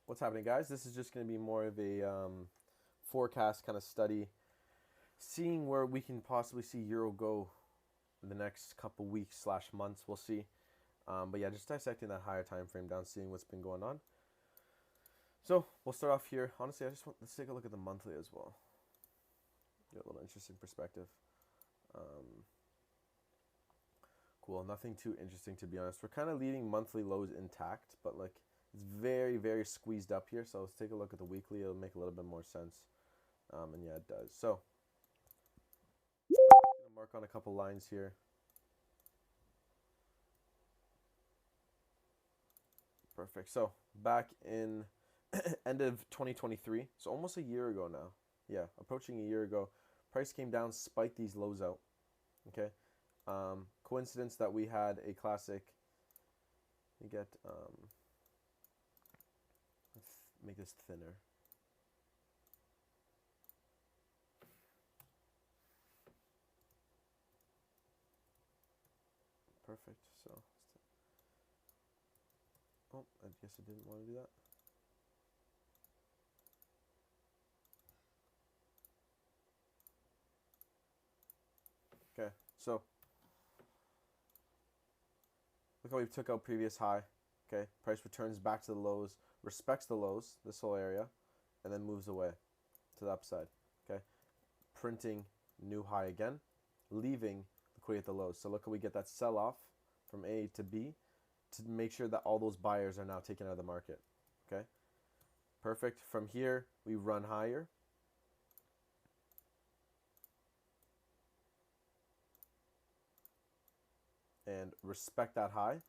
What's happening, guys? This is just going to be more of a forecast kind of study, seeing where we can possibly see euro go in the next couple weeks slash months. We'll see. But yeah, just dissecting that higher time frame down, seeing what's been going on. So we'll start off here. Honestly, let's take a look at the monthly as well. Get a little interesting perspective. Um, cool. Nothing too interesting, to be honest. We're kind of leaving monthly lows intact, but like it's very, very squeezed up here. So let's take a look at the weekly. It'll make a little bit more sense. And yeah, it does. So I'm gonna mark on a couple lines here. Perfect. So back in end of 2023, so almost a year ago now. Yeah, approaching a year ago, price came down, spiked these lows out. Okay. Coincidence that we had a classic. You get let's make this thinner. Perfect. So, oh, I guess I didn't want to do that. Okay, so look how we took out previous high. Okay, price returns back to the lows, respects the lows, this whole area, and then moves away to the upside. Okay, printing new high again, leaving liquidity at the lows. So look how we get that sell off from A to B to make sure that all those buyers are now taken out of the market. Okay, perfect. From here, we run higher. And respect that high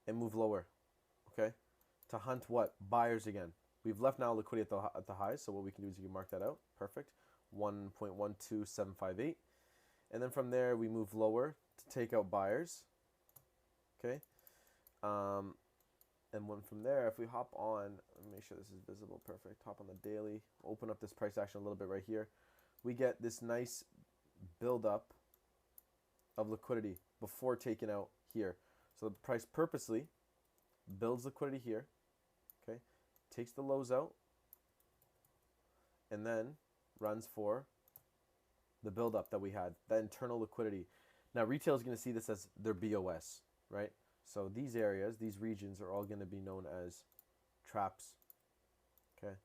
and move lower, okay? To hunt what? Buyers again. We've left now liquidity at the highs, so what we can do is you can mark that out. Perfect. 1.12758. And then from there, we move lower to take out buyers, okay? And when from there, if we hop on, let me make sure this is visible, perfect. Hop on the daily, open up this price action a little bit right here. We get this nice buildup of liquidity before taking out here. So the price purposely builds liquidity here, okay, takes the lows out, and then runs for the buildup that we had, that internal liquidity. Now retail is going to see this as their BOS, right? So these areas, these regions are all going to be known as traps. Okay,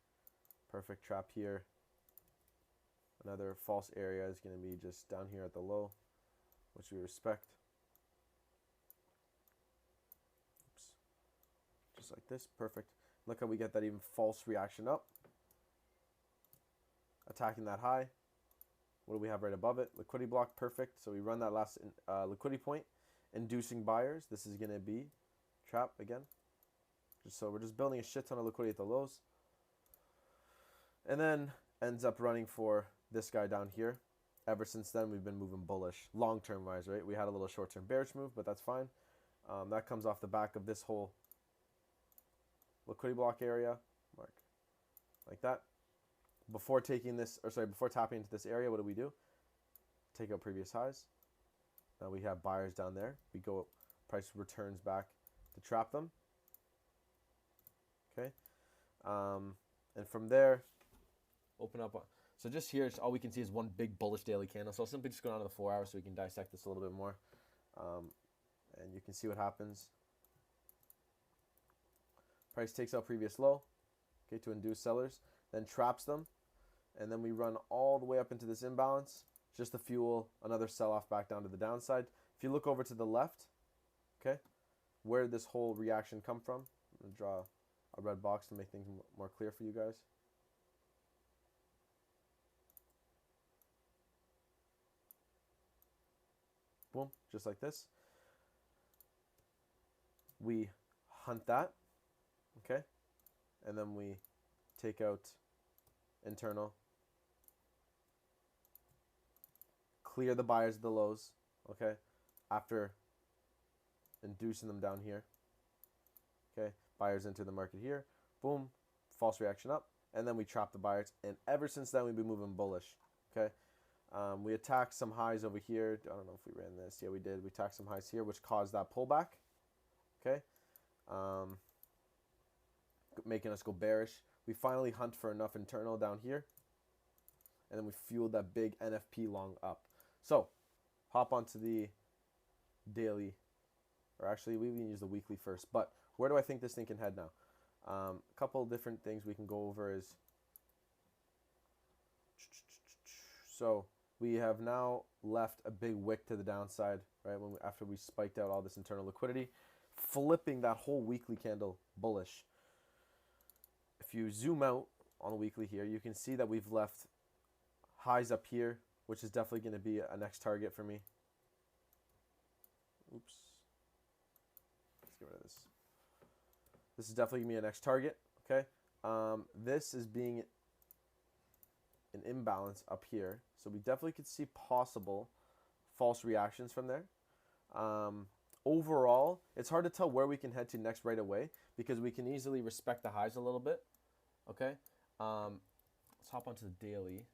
perfect trap here. Another false area is going to be just down here at the low, which we respect. Oops. Just like this, perfect. Look how we get that even false reaction up. Attacking that high. What do we have right above it? Liquidity block, perfect. So we run that last liquidity point, inducing buyers. This is going to be trap again. So we're just building a shit ton of liquidity at the lows. And then ends up running for this guy down here. Ever since then, we've been moving bullish, long-term wise, right? We had a little short-term bearish move, but that's fine. That comes off the back of this whole liquidity block area, mark, like that. Before taking this, or sorry, before tapping into this area, what do? Take out previous highs. Now we have buyers down there. We go, price returns back to trap them. Okay, and from there, open up. So just here, all we can see is one big bullish daily candle. So I'll simply just go down to the 4 hours so we can dissect this a little bit more. And you can see what happens. Price takes out previous low, okay, to induce sellers, then traps them. And then we run all the way up into this imbalance, just to fuel another sell-off back down to the downside. If you look over to the left, okay, where did this whole reaction come from? I'm going to draw a red box to make things more clear for you guys. Boom, just like this. We hunt that, okay, and then we take out internal, clear the buyers at the lows, okay, after inducing them down here, okay, buyers enter the market here, boom, false reaction up, and then we trap the buyers, and ever since then we've been moving bullish, okay. We attacked some highs over here. I don't know if we ran this. Yeah, we did. We attacked some highs here, which caused that pullback. Okay. making us go bearish. We finally hunt for enough internal down here, and then we fueled that big NFP long up. So hop onto the daily, or actually we can use the weekly first. But where do I think this thing can head now? A couple different things we can go over is, so we have now left a big wick to the downside, right? After we spiked out all this internal liquidity, flipping that whole weekly candle bullish. If you zoom out on the weekly here, you can see that we've left highs up here, which is definitely going to be a next target for me. Oops. Let's get rid of this. This is definitely going to be a next target, okay? This is being an imbalance up here. So we definitely could see possible false reactions from there. Overall, it's hard to tell where we can head to next right away because we can easily respect the highs a little bit, okay? Let's hop onto the daily.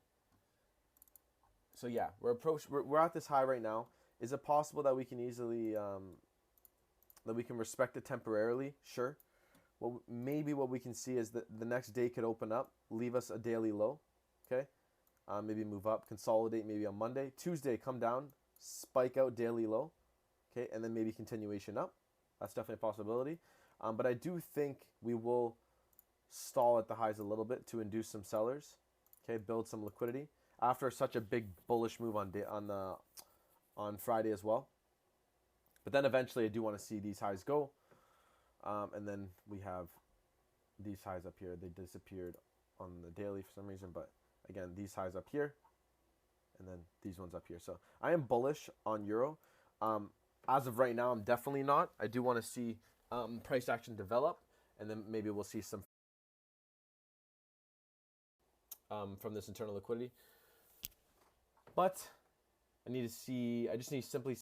So yeah, we're at this high right now. Is it possible that we can easily that we can respect it temporarily? Sure. Well, maybe what we can see is that the next day could open up, leave us a daily low, okay? Maybe move up, consolidate maybe on Monday. Tuesday, come down, spike out daily low, okay? And then maybe continuation up. That's definitely a possibility. But I do think we will stall at the highs a little bit to induce some sellers, okay? Build some liquidity after such a big bullish move on Friday as well. But then eventually I do want to see these highs go. And then we have these highs up here. They disappeared on the daily for some reason. But again, these highs up here. And then these ones up here. So I am bullish on Euro. As of right now, I'm definitely not. I do want to see price action develop. And then maybe we'll see some from this internal liquidity. But I just need to simply